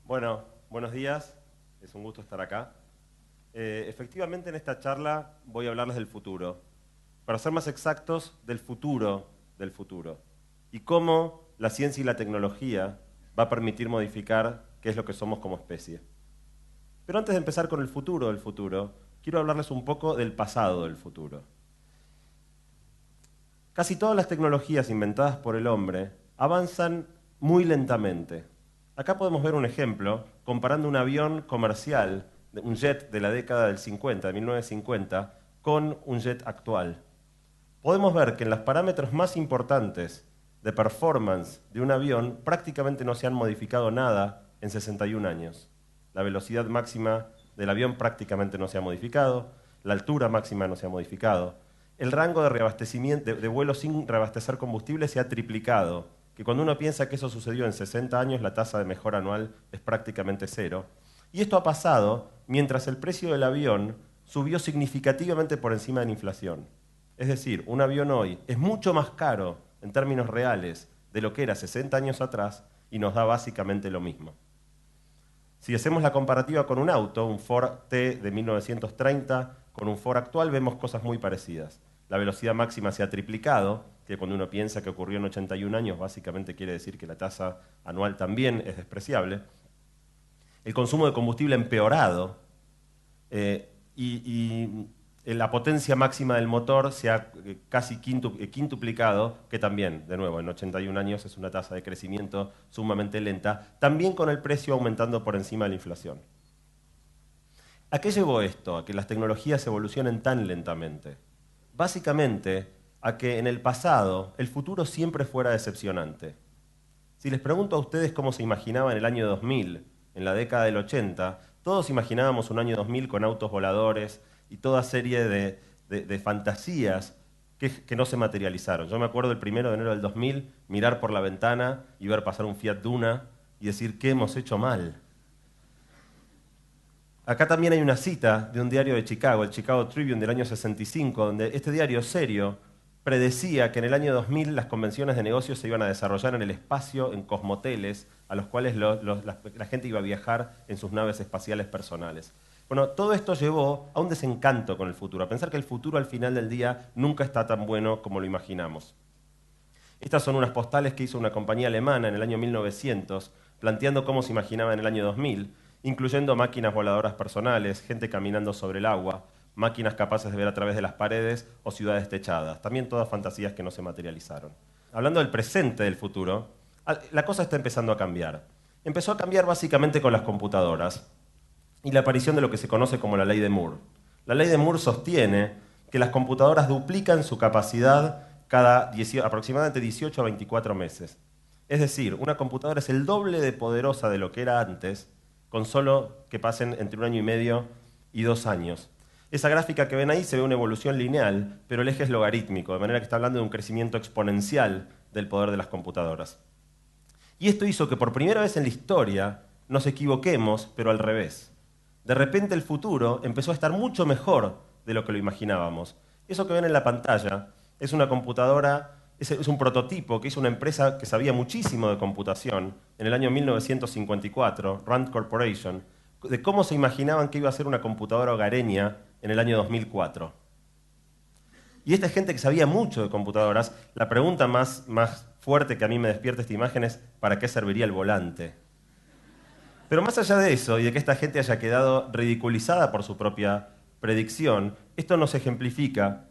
Bueno, buenos días, es un gusto estar acá. Efectivamente en esta charla voy a hablarles del futuro. Para ser más exactos, del futuro y cómo la ciencia y la tecnología va a permitir modificar qué es lo que somos como especie. Pero antes de empezar con el futuro del futuro, quiero hablarles un poco del pasado del futuro. Casi todas las tecnologías inventadas por el hombre avanzan muy lentamente. Acá podemos ver un ejemplo comparando un avión comercial, un jet de la década del 50, de 1950, con un jet actual. Podemos ver que en los parámetros más importantes de performance de un avión prácticamente no se han modificado nada en 61 años. La velocidad máxima del avión prácticamente no se ha modificado, la altura máxima no se ha modificado, el rango de reabastecimiento de vuelo sin reabastecer combustible se ha triplicado, que cuando uno piensa que eso sucedió en 60 años, la tasa de mejora anual es prácticamente cero. Y esto ha pasado mientras el precio del avión subió significativamente por encima de la inflación. Es decir, un avión hoy es mucho más caro en términos reales de lo que era 60 años atrás y nos da básicamente lo mismo. Si hacemos la comparativa con un auto, un Ford T de 1930, con un Ford actual, vemos cosas muy parecidas. La velocidad máxima se ha triplicado, que cuando uno piensa que ocurrió en 81 años, básicamente quiere decir que la tasa anual también es despreciable. El consumo de combustible ha empeorado y la potencia máxima del motor se ha casi quintuplicado, que también, de nuevo, en 81 años es una tasa de crecimiento sumamente lenta, también con el precio aumentando por encima de la inflación. ¿A qué llevó esto? A que las tecnologías evolucionen tan lentamente. Básicamente, a que en el pasado el futuro siempre fuera decepcionante. Si les pregunto a ustedes cómo se imaginaban el año 2000, en la década del 80, todos imaginábamos un año 2000 con autos voladores y toda serie de fantasías que no se materializaron. Yo me acuerdo el 1 de enero del 2000, mirar por la ventana y ver pasar un Fiat Duna y decir, ¿qué hemos hecho mal? Acá también hay una cita de un diario de Chicago, el Chicago Tribune del año 65, donde este diario serio predecía que en el año 2000 las convenciones de negocios se iban a desarrollar en el espacio, en cosmoteles, a los cuales la gente iba a viajar en sus naves espaciales personales. Bueno, todo esto llevó a un desencanto con el futuro, a pensar que el futuro al final del día nunca está tan bueno como lo imaginamos. Estas son unas postales que hizo una compañía alemana en el año 1900, planteando cómo se imaginaba en el año 2000, incluyendo máquinas voladoras personales, gente caminando sobre el agua, máquinas capaces de ver a través de las paredes o ciudades techadas. También todas fantasías que no se materializaron. Hablando del presente del futuro, la cosa está empezando a cambiar. Empezó a cambiar básicamente con las computadoras y la aparición de lo que se conoce como la ley de Moore. La ley de Moore sostiene que las computadoras duplican su capacidad cada aproximadamente 18 a 24 meses. Es decir, una computadora es el doble de poderosa de lo que era antes, con solo que pasen entre 1 año y medio y 2 años. Esa gráfica que ven ahí se ve una evolución lineal, pero el eje es logarítmico, de manera que está hablando de un crecimiento exponencial del poder de las computadoras. Y esto hizo que por primera vez en la historia nos equivoquemos, pero al revés. De repente el futuro empezó a estar mucho mejor de lo que lo imaginábamos. Eso que ven en la pantalla es una computadora, es un prototipo que hizo una empresa que sabía muchísimo de computación en el año 1954, Rand Corporation, de cómo se imaginaban que iba a ser una computadora hogareña en el año 2004. Y esta gente que sabía mucho de computadoras, la pregunta más fuerte que a mí me despierta esta imagen es ¿para qué serviría el volante? Pero más allá de eso y de que esta gente haya quedado ridiculizada por su propia predicción, esto nos ejemplifica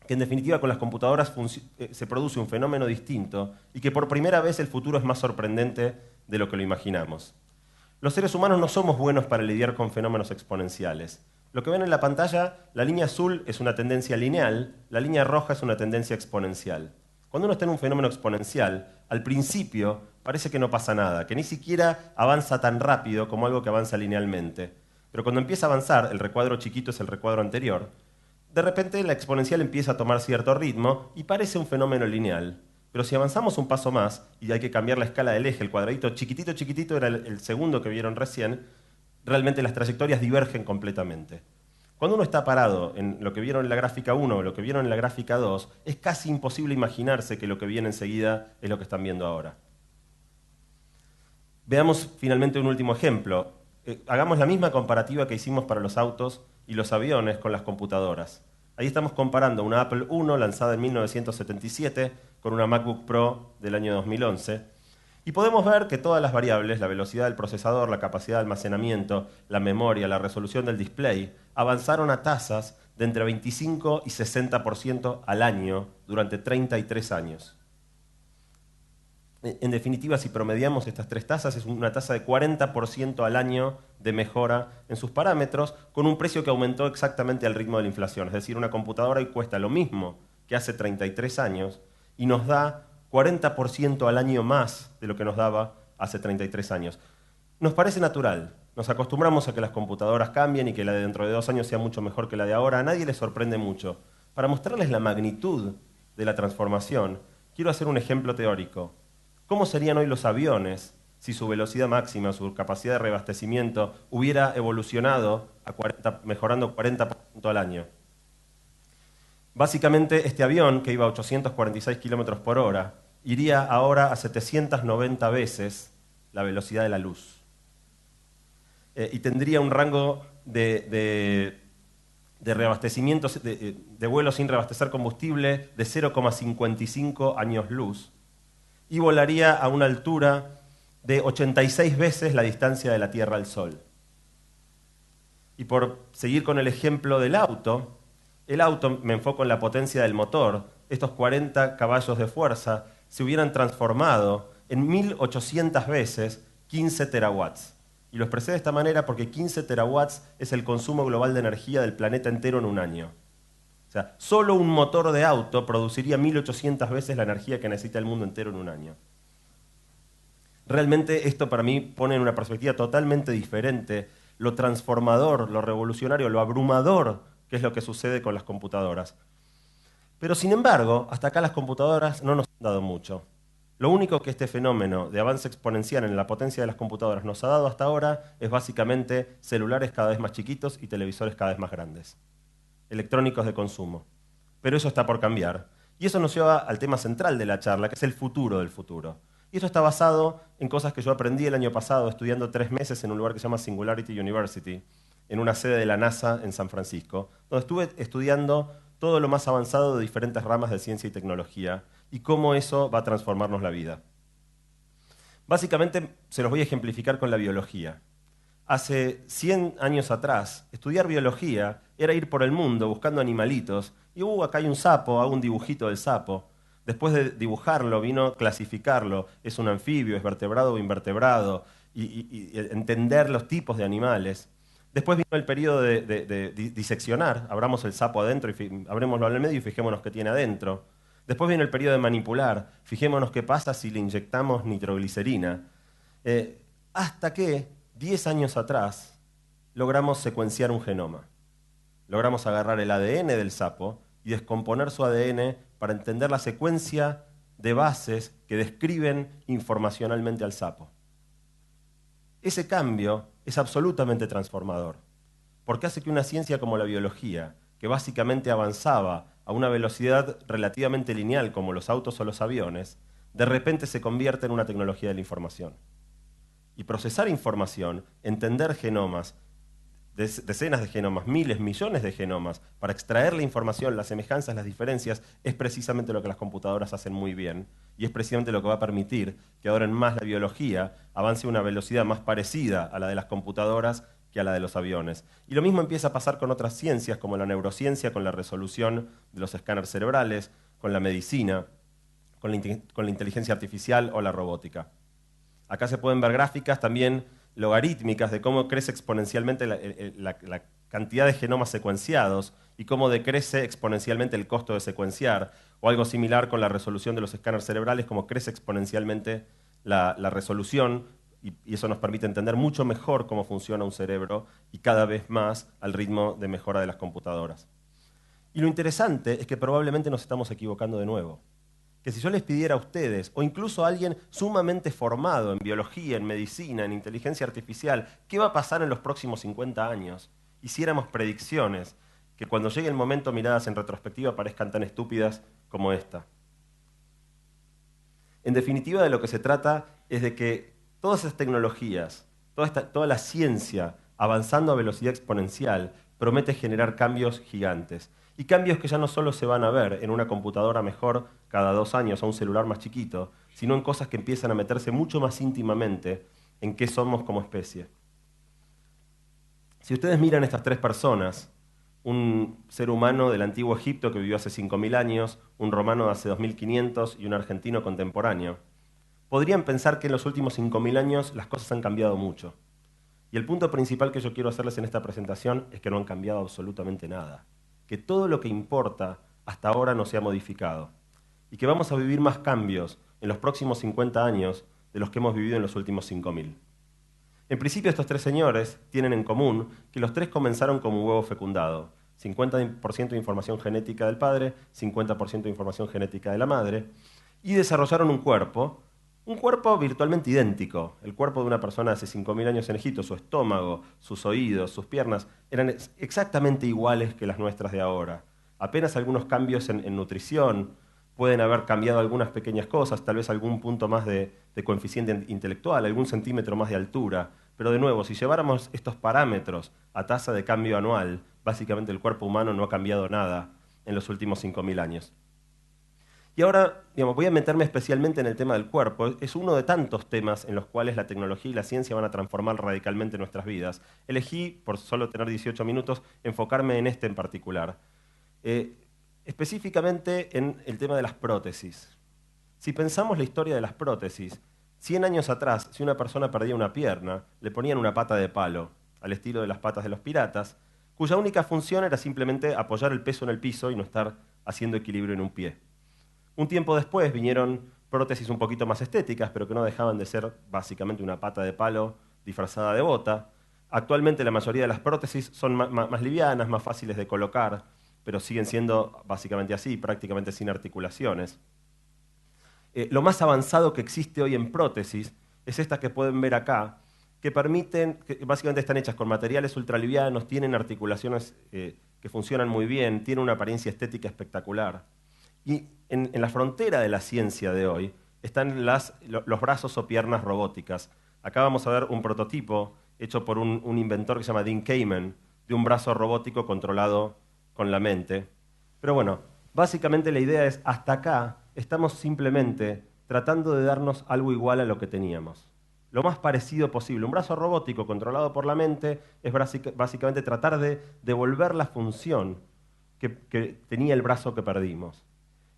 que en definitiva con las computadoras se produce un fenómeno distinto y que por primera vez el futuro es más sorprendente de lo que lo imaginamos. Los seres humanos no somos buenos para lidiar con fenómenos exponenciales. Lo que ven en la pantalla, la línea azul es una tendencia lineal, la línea roja es una tendencia exponencial. Cuando uno está en un fenómeno exponencial, al principio parece que no pasa nada, que ni siquiera avanza tan rápido como algo que avanza linealmente. Pero cuando empieza a avanzar, el recuadro chiquito es el recuadro anterior, de repente la exponencial empieza a tomar cierto ritmo y parece un fenómeno lineal. Pero si avanzamos un paso más, y hay que cambiar la escala del eje, el cuadradito chiquitito, chiquitito era el segundo que vieron recién, realmente las trayectorias divergen completamente. Cuando uno está parado en lo que vieron en la gráfica 1 o lo que vieron en la gráfica 2, es casi imposible imaginarse que lo que viene enseguida es lo que están viendo ahora. Veamos finalmente un último ejemplo. Hagamos la misma comparativa que hicimos para los autos y los aviones con las computadoras. Ahí estamos comparando una Apple I lanzada en 1977 con una MacBook Pro del año 2011. Y podemos ver que todas las variables, la velocidad del procesador, la capacidad de almacenamiento, la memoria, la resolución del display, avanzaron a tasas de entre 25 y 60% al año durante 33 años. En definitiva, si promediamos estas tres tasas, es una tasa de 40% al año de mejora en sus parámetros, con un precio que aumentó exactamente al ritmo de la inflación. Es decir, una computadora hoy cuesta lo mismo que hace 33 años y nos da 40% al año más de lo que nos daba hace 33 años. Nos parece natural, nos acostumbramos a que las computadoras cambien y que la de dentro de 2 años sea mucho mejor que la de ahora. A nadie le sorprende mucho. Para mostrarles la magnitud de la transformación, quiero hacer un ejemplo teórico. ¿Cómo serían hoy los aviones si su velocidad máxima, su capacidad de reabastecimiento hubiera evolucionado a mejorando 40% al año? Básicamente, este avión, que iba a 846 km por hora, iría ahora a 790 veces la velocidad de la luz. Y tendría un rango de reabastecimiento, de vuelo sin reabastecer combustible de 0,55 años luz. Y volaría a una altura de 86 veces la distancia de la Tierra al Sol. Y por seguir con el ejemplo del auto, me enfoco en la potencia del motor. Estos 40 caballos de fuerza se hubieran transformado en 1800 veces 15 terawatts. Y lo expresé de esta manera porque 15 terawatts es el consumo global de energía del planeta entero en un año. O sea, solo un motor de auto produciría 1800 veces la energía que necesita el mundo entero en un año. Realmente esto para mí pone en una perspectiva totalmente diferente lo transformador, lo revolucionario, lo abrumador que es lo que sucede con las computadoras. Pero sin embargo, hasta acá las computadoras no nos han dado mucho. Lo único que este fenómeno de avance exponencial en la potencia de las computadoras nos ha dado hasta ahora es básicamente celulares cada vez más chiquitos y televisores cada vez más grandes. Electrónicos de consumo. Pero eso está por cambiar. Y eso nos lleva al tema central de la charla, que es el futuro del futuro. Y esto está basado en cosas que yo aprendí el año pasado estudiando 3 meses en un lugar que se llama Singularity University, en una sede de la NASA en San Francisco, donde estuve estudiando todo lo más avanzado de diferentes ramas de ciencia y tecnología y cómo eso va a transformarnos la vida. Básicamente se los voy a ejemplificar con la biología. Hace 100 años atrás, estudiar biología era ir por el mundo buscando animalitos y acá hay un sapo, hago un dibujito del sapo. Después de dibujarlo, vino clasificarlo, es un anfibio, es vertebrado o invertebrado, y entender los tipos de animales. Después vino el periodo de diseccionar, abramos el sapo adentro, abrémoslo al medio y fijémonos qué tiene adentro. Después vino el periodo de manipular, fijémonos qué pasa si le inyectamos nitroglicerina. Hasta que 10 años atrás logramos secuenciar un genoma. Logramos agarrar el ADN del sapo y descomponer su ADN para entender la secuencia de bases que describen informacionalmente al sapo. Ese cambio es absolutamente transformador, porque hace que una ciencia como la biología, que básicamente avanzaba a una velocidad relativamente lineal como los autos o los aviones, de repente se convierta en una tecnología de la información. Y procesar información, entender genomas, decenas de genomas, miles, millones de genomas, para extraer la información, las semejanzas, las diferencias, es precisamente lo que las computadoras hacen muy bien y es precisamente lo que va a permitir que ahora en más la biología avance a una velocidad más parecida a la de las computadoras que a la de los aviones. Y lo mismo empieza a pasar con otras ciencias, como la neurociencia, con la resolución de los escáneres cerebrales, con la medicina, con la inteligencia artificial o la robótica. Acá se pueden ver gráficas también logarítmicas de cómo crece exponencialmente la cantidad de genomas secuenciados y cómo decrece exponencialmente el costo de secuenciar, o algo similar con la resolución de los escáneres cerebrales, cómo crece exponencialmente la resolución y eso nos permite entender mucho mejor cómo funciona un cerebro y cada vez más al ritmo de mejora de las computadoras. Y lo interesante es que probablemente nos estamos equivocando de nuevo. Que si yo les pidiera a ustedes, o incluso a alguien sumamente formado en biología, en medicina, en inteligencia artificial, qué va a pasar en los próximos 50 años, hiciéramos predicciones que cuando llegue el momento miradas en retrospectiva parezcan tan estúpidas como esta. En definitiva, de lo que se trata es de que todas esas tecnologías, toda la ciencia avanzando a velocidad exponencial, promete generar cambios gigantes. Y cambios que ya no solo se van a ver en una computadora mejor cada 2 años o un celular más chiquito, sino en cosas que empiezan a meterse mucho más íntimamente en qué somos como especie. Si ustedes miran estas 3 personas, un ser humano del antiguo Egipto que vivió hace 5.000 años, un romano de hace 2.500 y un argentino contemporáneo, podrían pensar que en los últimos 5.000 años las cosas han cambiado mucho. Y el punto principal que yo quiero hacerles en esta presentación es que no han cambiado absolutamente nada. Que todo lo que importa hasta ahora no se ha modificado. Y que vamos a vivir más cambios en los próximos 50 años de los que hemos vivido en los últimos 5.000. En principio, estos 3 señores tienen en común que los 3 comenzaron como un huevo fecundado. 50% de información genética del padre, 50% de información genética de la madre, y desarrollaron un cuerpo virtualmente idéntico. El cuerpo de una persona de hace 5.000 años en Egipto, su estómago, sus oídos, sus piernas, eran exactamente iguales que las nuestras de ahora. Apenas algunos cambios en nutrición, pueden haber cambiado algunas pequeñas cosas, tal vez algún punto más de coeficiente intelectual, algún centímetro más de altura. Pero de nuevo, si lleváramos estos parámetros a tasa de cambio anual, básicamente el cuerpo humano no ha cambiado nada en los últimos 5.000 años. Y ahora, voy a meterme especialmente en el tema del cuerpo. Es uno de tantos temas en los cuales la tecnología y la ciencia van a transformar radicalmente nuestras vidas. Elegí, por solo tener 18 minutos, enfocarme en este en particular. Específicamente en el tema de las prótesis. Si pensamos la historia de las prótesis, 100 años atrás, si una persona perdía una pierna, le ponían una pata de palo, al estilo de las patas de los piratas, cuya única función era simplemente apoyar el peso en el piso y no estar haciendo equilibrio en un pie. Un tiempo después vinieron prótesis un poquito más estéticas, pero que no dejaban de ser básicamente una pata de palo disfrazada de bota. Actualmente la mayoría de las prótesis son más livianas, más fáciles de colocar, pero siguen siendo básicamente así, prácticamente sin articulaciones. Lo más avanzado que existe hoy en prótesis es esta que pueden ver acá, que básicamente están hechas con materiales ultralivianos, tienen articulaciones que funcionan muy bien, tienen una apariencia estética espectacular. Y en la frontera de la ciencia de hoy están los brazos o piernas robóticas. Acá vamos a ver un prototipo hecho por un inventor que se llama Dean Kamen, de un brazo robótico controlado con la mente. Pero bueno, básicamente la idea es, hasta acá estamos simplemente tratando de darnos algo igual a lo que teníamos. Lo más parecido posible. Un brazo robótico controlado por la mente es básicamente tratar de devolver la función que tenía el brazo que perdimos.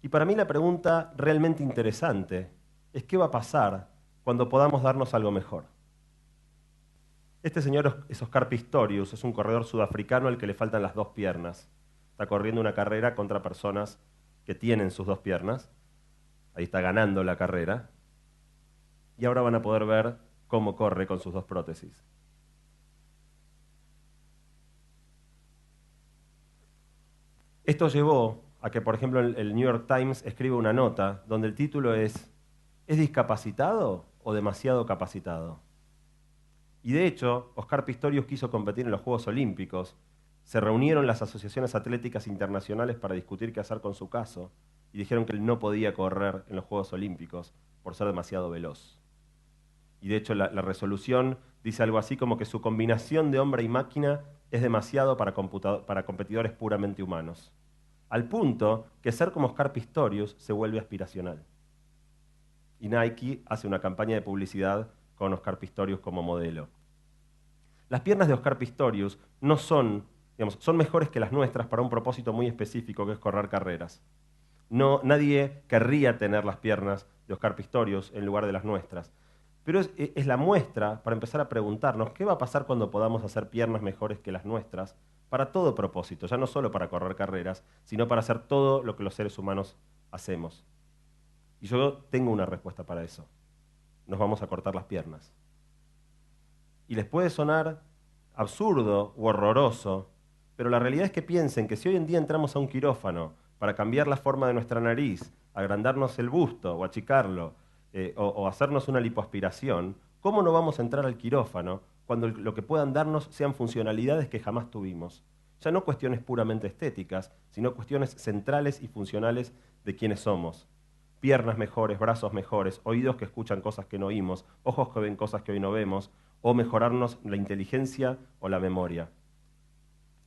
Y para mí la pregunta realmente interesante es qué va a pasar cuando podamos darnos algo mejor. Este señor es Oscar Pistorius, es un corredor sudafricano al que le faltan las 2 piernas. Está corriendo una carrera contra personas que tienen sus 2 piernas. Ahí está ganando la carrera. Y ahora van a poder ver cómo corre con sus 2 prótesis. Esto llevó a que, por ejemplo, el New York Times escriba una nota donde el título ¿es discapacitado o demasiado capacitado? Y de hecho, Oscar Pistorius quiso competir en los Juegos Olímpicos. Se reunieron las asociaciones atléticas internacionales para discutir qué hacer con su caso y dijeron que él no podía correr en los Juegos Olímpicos por ser demasiado veloz. Y de hecho la resolución dice algo así como que su combinación de hombre y máquina es demasiado para competidores puramente humanos. Al punto que ser como Oscar Pistorius se vuelve aspiracional. Y Nike hace una campaña de publicidad con Oscar Pistorius como modelo. Las piernas de Oscar Pistorius no son mejores que las nuestras para un propósito muy específico, que es correr carreras. Nadie querría tener las piernas de Oscar Pistorius en lugar de las nuestras. Pero es la muestra para empezar a preguntarnos qué va a pasar cuando podamos hacer piernas mejores que las nuestras para todo propósito, ya no solo para correr carreras, sino para hacer todo lo que los seres humanos hacemos. Y yo tengo una respuesta para eso. Nos vamos a cortar las piernas. Y les puede sonar absurdo u horroroso, pero la realidad es que piensen que si hoy en día entramos a un quirófano para cambiar la forma de nuestra nariz, agrandarnos el busto o achicarlo, o hacernos una lipoaspiración, ¿cómo no vamos a entrar al quirófano cuando lo que puedan darnos sean funcionalidades que jamás tuvimos? Ya no cuestiones puramente estéticas, sino cuestiones centrales y funcionales de quiénes somos. Piernas mejores, brazos mejores, oídos que escuchan cosas que no oímos, ojos que ven cosas que hoy no vemos, o mejorarnos la inteligencia o la memoria.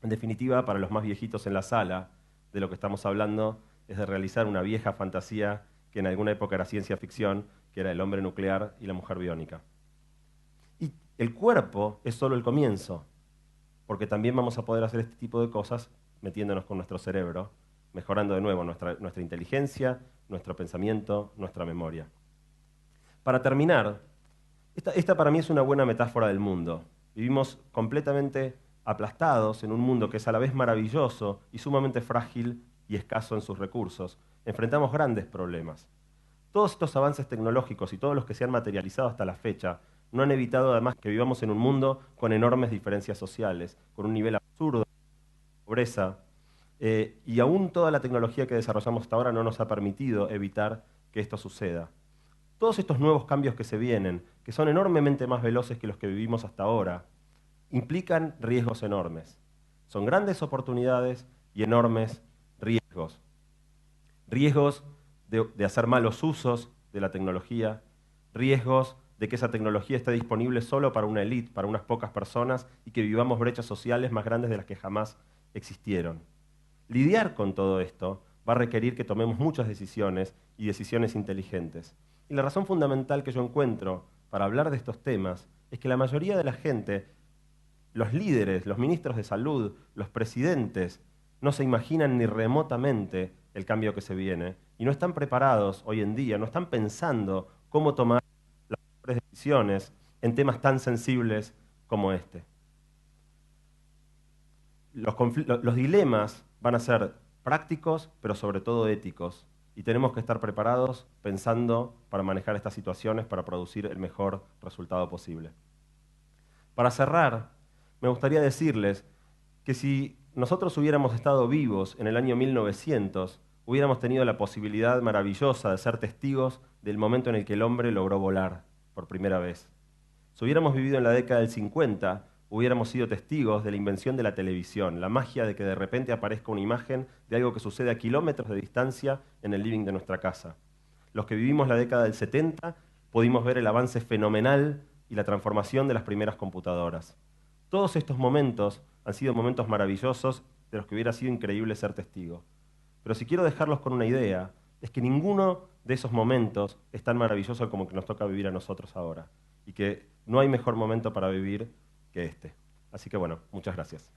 En definitiva, para los más viejitos en la sala, de lo que estamos hablando es de realizar una vieja fantasía que en alguna época era ciencia ficción, que era el hombre nuclear y la mujer biónica. Y el cuerpo es solo el comienzo, porque también vamos a poder hacer este tipo de cosas metiéndonos con nuestro cerebro, mejorando de nuevo nuestra inteligencia, nuestro pensamiento, nuestra memoria. Para terminar, esta para mí es una buena metáfora del mundo. Vivimos completamente aplastados en un mundo que es a la vez maravilloso y sumamente frágil y escaso en sus recursos. Enfrentamos grandes problemas. Todos estos avances tecnológicos y todos los que se han materializado hasta la fecha no han evitado además que vivamos en un mundo con enormes diferencias sociales, con un nivel absurdo de pobreza, y aún toda la tecnología que desarrollamos hasta ahora no nos ha permitido evitar que esto suceda. Todos estos nuevos cambios que se vienen, que son enormemente más veloces que los que vivimos hasta ahora, implican riesgos enormes. Son grandes oportunidades y enormes riesgos. Riesgos de hacer malos usos de la tecnología, riesgos de que esa tecnología esté disponible solo para una élite, para unas pocas personas, y que vivamos brechas sociales más grandes de las que jamás existieron. Lidiar con todo esto va a requerir que tomemos muchas decisiones y decisiones inteligentes. Y la razón fundamental que yo encuentro para hablar de estos temas es que la mayoría de la gente, los líderes, los ministros de salud, los presidentes, no se imaginan ni remotamente el cambio que se viene y no están preparados hoy en día, no están pensando cómo tomar las mejores decisiones en temas tan sensibles como este. Los dilemas van a ser prácticos, pero sobre todo éticos, y tenemos que estar preparados pensando para manejar estas situaciones para producir el mejor resultado posible. Para cerrar, me gustaría decirles que si nosotros hubiéramos estado vivos en el año 1900, hubiéramos tenido la posibilidad maravillosa de ser testigos del momento en el que el hombre logró volar por primera vez. Si hubiéramos vivido en la década del 50, hubiéramos sido testigos de la invención de la televisión, la magia de que de repente aparezca una imagen de algo que sucede a kilómetros de distancia en el living de nuestra casa. Los que vivimos la década del 70 pudimos ver el avance fenomenal y la transformación de las primeras computadoras. Todos estos momentos han sido momentos maravillosos de los que hubiera sido increíble ser testigo. Pero si quiero dejarlos con una idea, es que ninguno de esos momentos es tan maravilloso como el que nos toca vivir a nosotros ahora. Y que no hay mejor momento para vivir que este. Así que bueno, muchas gracias.